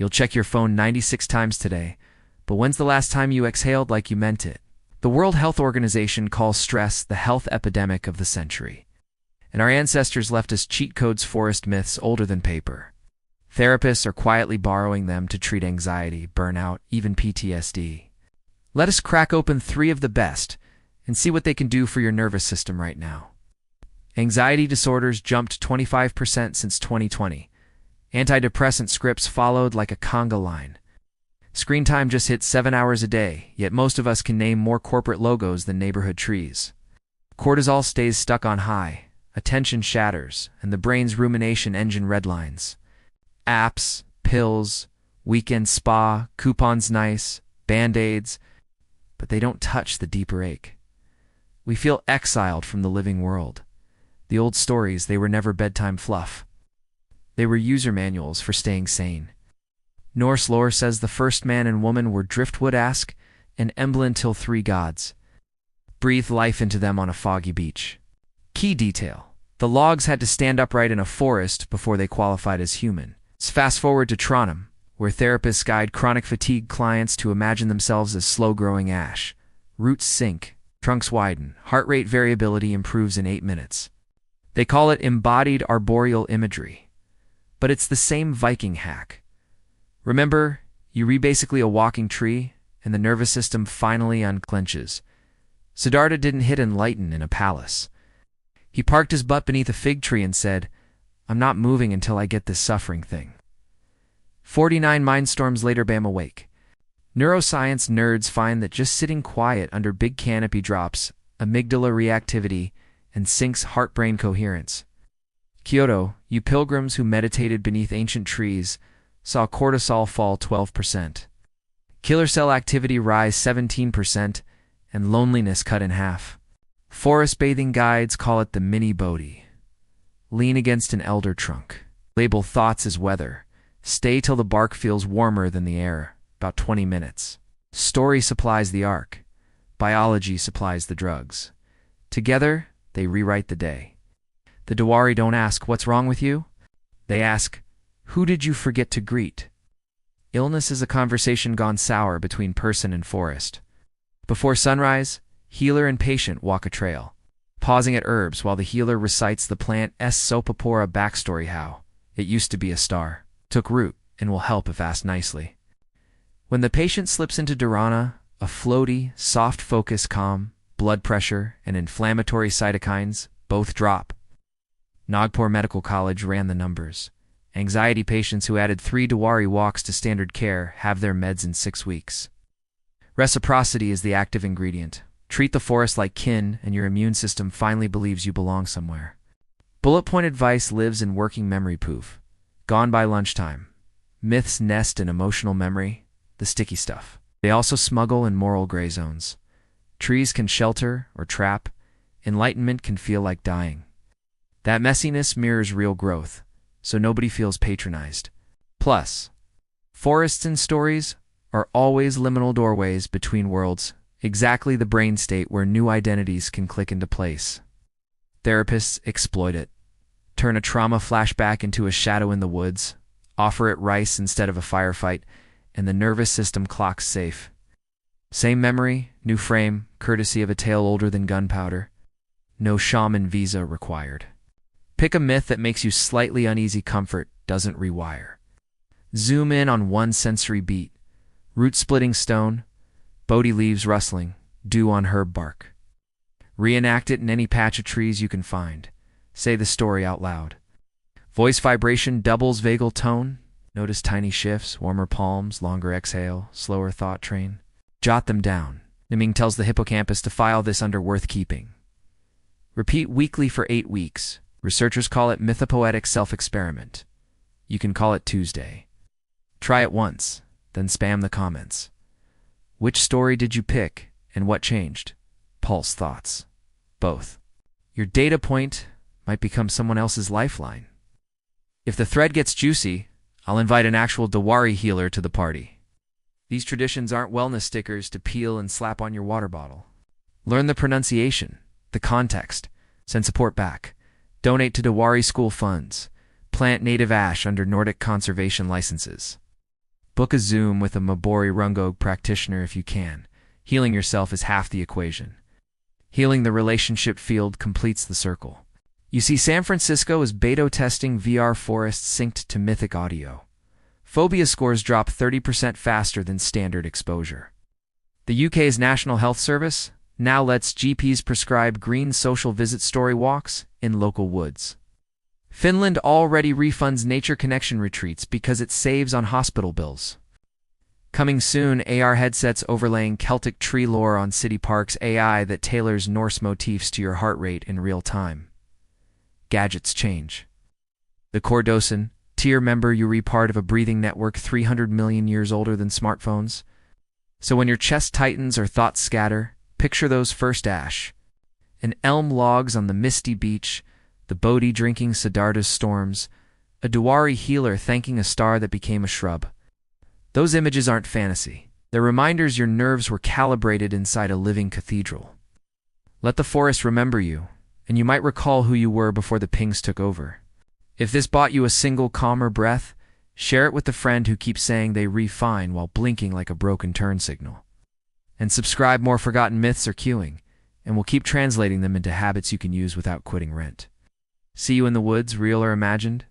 You'll check your phone 96 times today, but when's the last time you exhaled like you meant it? The World Health Organization calls stress the health epidemic of the century. And our ancestors left us cheat codes, forest myths older than paper. Therapists are quietly borrowing them to treat anxiety, burnout, even PTSD. Let us crack open 3 of the best and see what they can do for your nervous system right now. Anxiety disorders jumped 25% since 2020. Antidepressant scripts followed like a conga line. Screen time just hit 7 hours a day, yet most of us can name more corporate logos than neighborhood trees. Cortisol stays stuck on high, attention shatters, and the brain's rumination engine redlines. Apps, pills, weekend spa, coupons nice, band-aids, but they don't touch the deeper ache. We feel exiled from the living world. The old stories, they were never bedtime fluff. They were user manuals for staying sane. Norse lore says the first man and woman were driftwood-esque and Emblintil 3 gods. Breathe life into them on a foggy beach. Key detail: the logs had to stand upright in a forest before they qualified as human. Let's fast forward to Trondheim, where therapists guide chronic fatigue clients to imagine themselves as slow-growing ash. Roots sink, trunks widen, heart rate variability improves in 8 minutes. They call it embodied arboreal imagery. But it's the same Viking hack. Remember, you read basically a walking tree, and the nervous system finally unclenches. Siddhartha didn't hit enlighten in a palace. He parked his butt beneath a fig tree and said, "I'm not moving until I get this suffering thing." 49 mindstorms later, bam, awake. Neuroscience nerds find that just sitting quiet under big canopy drops amygdala reactivity and syncs heart-brain coherence. Kyoto, you pilgrims who meditated beneath ancient trees saw cortisol fall 12%, killer cell activity rise 17%, and loneliness cut in half. Forest bathing guides call it the mini Bodhi. Lean against an elder trunk. Label thoughts as weather. Stay till the bark feels warmer than the air, about 20 minutes. Story supplies the arc. Biology supplies the drugs. Together, they rewrite the day. The Dewari don't ask, "What's wrong with you?" They ask, "Who did you forget to greet?" Illness is a conversation gone sour between person and forest. Before sunrise, healer and patient walk a trail, pausing at herbs while the healer recites the plant's Sopapora backstory, how it used to be a star, took root, and will help if asked nicely. When the patient slips into dharana, a floaty, soft focus, calm, blood pressure, and inflammatory cytokines both drop. Nagpur Medical College ran the numbers. Anxiety patients who added 3 Dewari walks to standard care have their meds in 6 weeks. Reciprocity is the active ingredient. Treat the forest like kin, and your immune system finally believes you belong somewhere. Bullet point advice lives in working memory poof. Gone by lunchtime. Myths nest in emotional memory, the sticky stuff. They also smuggle in moral gray zones. Trees can shelter or trap. Enlightenment can feel like dying. That messiness mirrors real growth, so nobody feels patronized. Plus, forests and stories are always liminal doorways between worlds, exactly the brain state where new identities can click into place. Therapists exploit it. Turn a trauma flashback into a shadow in the woods, offer it rice instead of a firefight, and the nervous system clocks safe. Same memory, new frame, courtesy of a tale older than gunpowder. No shaman visa required. Pick a myth that makes you slightly uneasy. Comfort doesn't rewire. Zoom in on one sensory beat. Root-splitting stone, Bodhi leaves rustling, dew on herb bark. Reenact it in any patch of trees you can find. Say the story out loud. Voice vibration doubles vagal tone. Notice tiny shifts, warmer palms, longer exhale, slower thought train. Jot them down. Niming tells the hippocampus to file this under worth keeping. Repeat weekly for 8 weeks. Researchers call it mythopoetic self-experiment. You can call it Tuesday. Try it once, then spam the comments. Which story did you pick, and what changed? Pulse thoughts. Both. Your data point might become someone else's lifeline. If the thread gets juicy, I'll invite an actual Dewari healer to the party. These traditions aren't wellness stickers to peel and slap on your water bottle. Learn the pronunciation, the context, send support back. Donate to Dewari school funds. Plant native ash under Nordic conservation licenses. Book a Zoom with a Mabori Rungog practitioner if you can. Healing yourself is half the equation. Healing the relationship field completes the circle. You see, San Francisco is beta testing VR forests synced to mythic audio. Phobia scores drop 30% faster than standard exposure. The UK's National Health Service now lets GPs prescribe green social visit story walks in local woods. Finland already refunds nature connection retreats because it saves on hospital bills. Coming soon, AR headsets overlaying Celtic tree lore on city parks, AI that tailors Norse motifs to your heart rate in real time. Gadgets change. The Cordosan, tier member you part of a breathing network 300 million years older than smartphones. So when your chest tightens or thoughts scatter, picture those first ash. An elm logs on the misty beach, the Bodhi drinking Siddhartha's storms, a Diwari healer thanking a star that became a shrub. Those images aren't fantasy. They're reminders your nerves were calibrated inside a living cathedral. Let the forest remember you, and you might recall who you were before the pings took over. If this bought you a single calmer breath, share it with the friend who keeps saying they refine while blinking like a broken turn signal. And subscribe. More forgotten myths are queuing, and we'll keep translating them into habits you can use without quitting rent. See you in the woods, real or imagined.